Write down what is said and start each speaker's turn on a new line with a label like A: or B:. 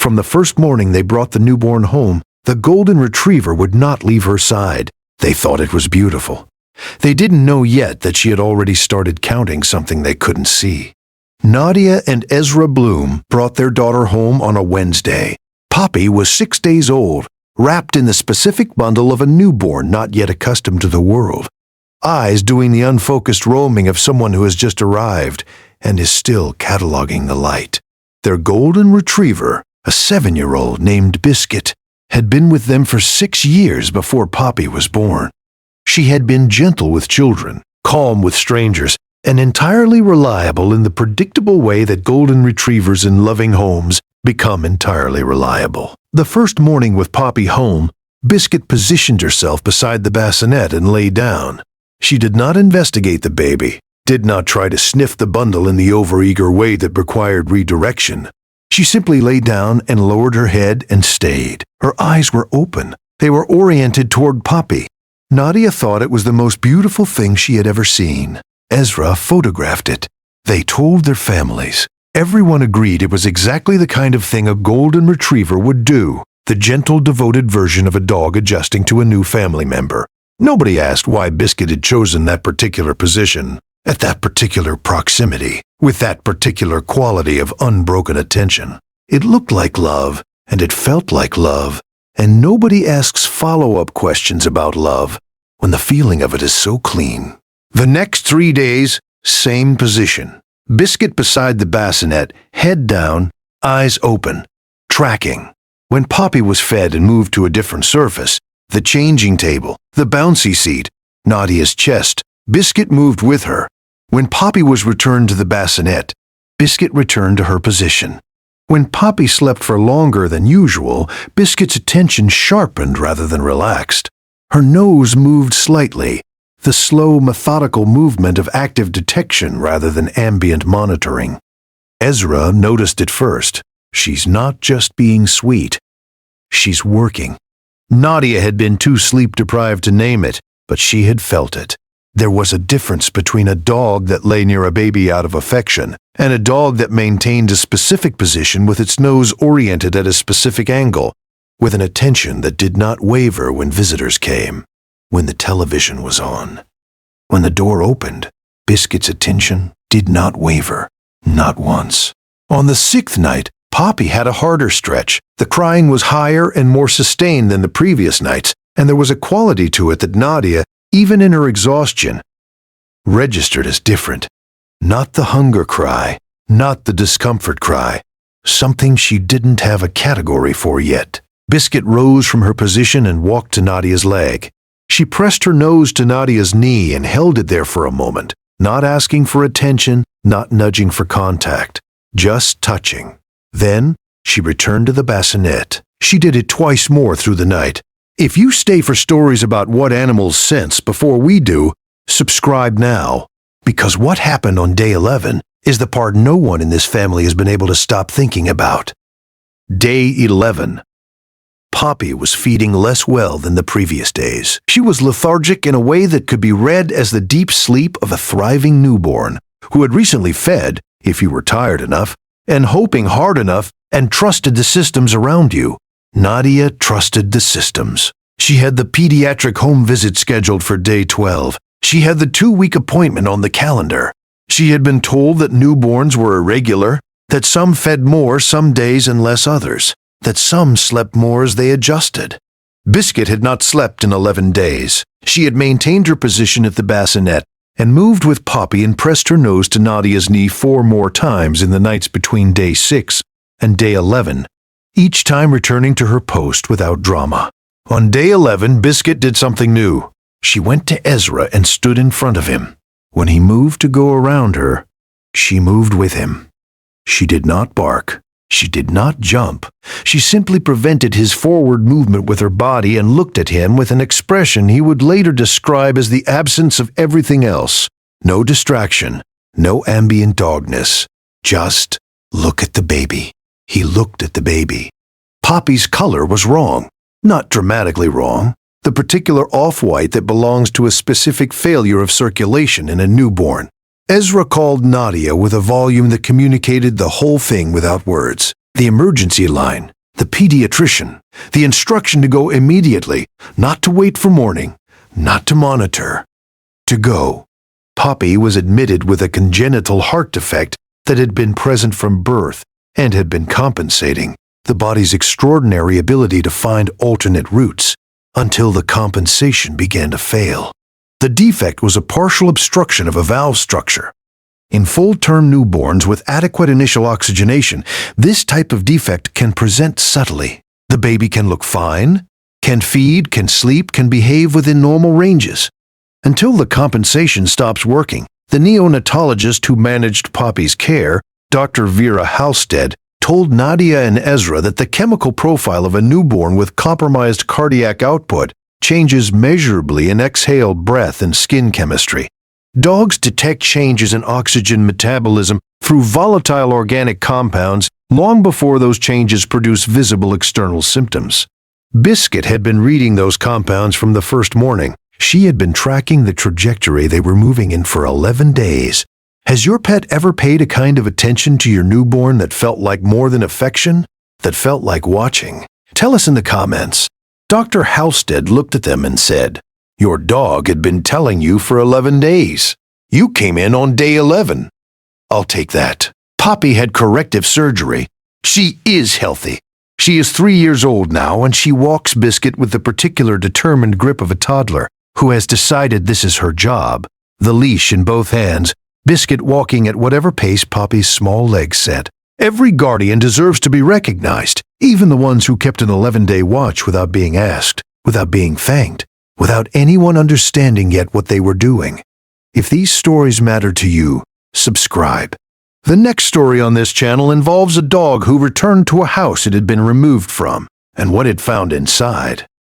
A: From the first morning they brought the newborn home, the golden retriever would not leave her side. They thought it was beautiful. They didn't know yet that she had already started counting something they couldn't see. Nadia and Ezra Bloom brought their daughter home on a Wednesday. Poppy was 6 days old, wrapped in the specific bundle of a newborn not yet accustomed to the world. Eyes doing the unfocused roaming of someone who has just arrived and is still cataloging the light. Their golden retriever, a 7-year-old named Biscuit, had been with them for 6 years before Poppy was born. She had been gentle with children, calm with strangers, and entirely reliable in the predictable way that golden retrievers in loving homes become entirely reliable. The first morning with Poppy home, Biscuit positioned herself beside the bassinet and lay down. She did not investigate the baby, did not try to sniff the bundle in the overeager way that required redirection. She simply lay down and lowered her head and stayed. Her eyes were open. They were oriented toward Poppy. Nadia thought it was the most beautiful thing she had ever seen. Ezra photographed it. They told their families. Everyone agreed it was exactly the kind of thing a golden retriever would do, the gentle, devoted version of a dog adjusting to a new family member. Nobody asked why Biscuit had chosen that particular position, at that particular proximity, with that particular quality of unbroken attention. It looked like love, and it felt like love, and nobody asks follow-up questions about love when the feeling of it is so clean. The next 3 days, same position. Biscuit beside the bassinet, head down, eyes open, tracking. When Poppy was fed and moved to a different surface, the changing table, the bouncy seat, Nadia's chest, Biscuit moved with her. When Poppy was returned to the bassinet, Biscuit returned to her position. When Poppy slept for longer than usual, Biscuit's attention sharpened rather than relaxed. Her nose moved slightly, the slow, methodical movement of active detection rather than ambient monitoring. Ezra noticed it first. She's not just being sweet. She's working. Nadia had been too sleep-deprived to name it, but she had felt it. There was a difference between a dog that lay near a baby out of affection and a dog that maintained a specific position with its nose oriented at a specific angle, with an attention that did not waver when visitors came, when the television was on. When the door opened, Biscuit's attention did not waver, not once. On the 6th night, Poppy had a harder stretch. The crying was higher and more sustained than the previous nights, and there was a quality to it that Nadia, even in her exhaustion, registered as different. Not the hunger cry, not the discomfort cry, something she didn't have a category for yet. Biscuit rose from her position and walked to Nadia's leg. She pressed her nose to Nadia's knee and held it there for a moment, not asking for attention, not nudging for contact, just touching. Then she returned to the bassinet. She did it twice more through the night. If you stay for stories about what animals sense before we do, subscribe now, because what happened on day 11 is the part no one in this family has been able to stop thinking about. Day 11. Poppy was feeding less well than the previous days. She was lethargic in a way that could be read as the deep sleep of a thriving newborn who had recently fed, if you were tired enough, and hoping hard enough and trusted the systems around you. Nadia trusted the systems. She had the pediatric home visit scheduled for day 12. She had the 2-week appointment on the calendar. She had been told that newborns were irregular, that some fed more some days and less others, that some slept more as they adjusted. Biscuit had not slept in 11 days. She had maintained her position at the bassinet and moved with Poppy and pressed her nose to Nadia's knee 4 more times in the nights between day 6 and day 11, each time returning to her post without drama. On day 11, Biscuit did something new. She went to Ezra and stood in front of him. When he moved to go around her, she moved with him. She did not bark. She did not jump. She simply prevented his forward movement with her body and looked at him with an expression he would later describe as the absence of everything else. No distraction, no ambient dogness. Just look at the baby. He looked at the baby. Poppy's color was wrong. Not dramatically wrong. The particular off-white that belongs to a specific failure of circulation in a newborn. Ezra called Nadia with a volume that communicated the whole thing without words. The emergency line. the pediatrician, the instruction to go immediately, not to wait for morning, not to monitor, to go. Poppy was admitted with a congenital heart defect that had been present from birth and had been compensating the body's extraordinary ability to find alternate routes until the compensation began to fail. The defect was a partial obstruction of a valve structure. In full-term newborns with adequate initial oxygenation, this type of defect can present subtly. The baby can look fine, can feed, can sleep, can behave within normal ranges. Until the compensation stops working, the neonatologist who managed Poppy's care, Dr. Vera Halstead, told Nadia and Ezra that the chemical profile of a newborn with compromised cardiac output changes measurably in exhaled breath and skin chemistry. Dogs detect changes in oxygen metabolism through volatile organic compounds long before those changes produce visible external symptoms. Biscuit had been reading those compounds from the first morning. She had been tracking the trajectory they were moving in for 11 days. Has your pet ever paid a kind of attention to your newborn that felt like more than affection, that felt like watching? Tell us in the comments. Dr. Halstead looked at them and said, "Your dog had been telling you for 11 days. You came in on day 11. I'll take that." Poppy had corrective surgery. She is healthy. She is 3 years old now, and she walks Biscuit with the particular determined grip of a toddler who has decided this is her job. The leash in both hands, Biscuit walking at whatever pace Poppy's small legs set. Every guardian deserves to be recognized, even the ones who kept an 11-day watch without being asked, without being thanked, without anyone understanding yet what they were doing. If these stories matter to you, subscribe. The next story on this channel involves a dog who returned to a house it had been removed from and what it found inside.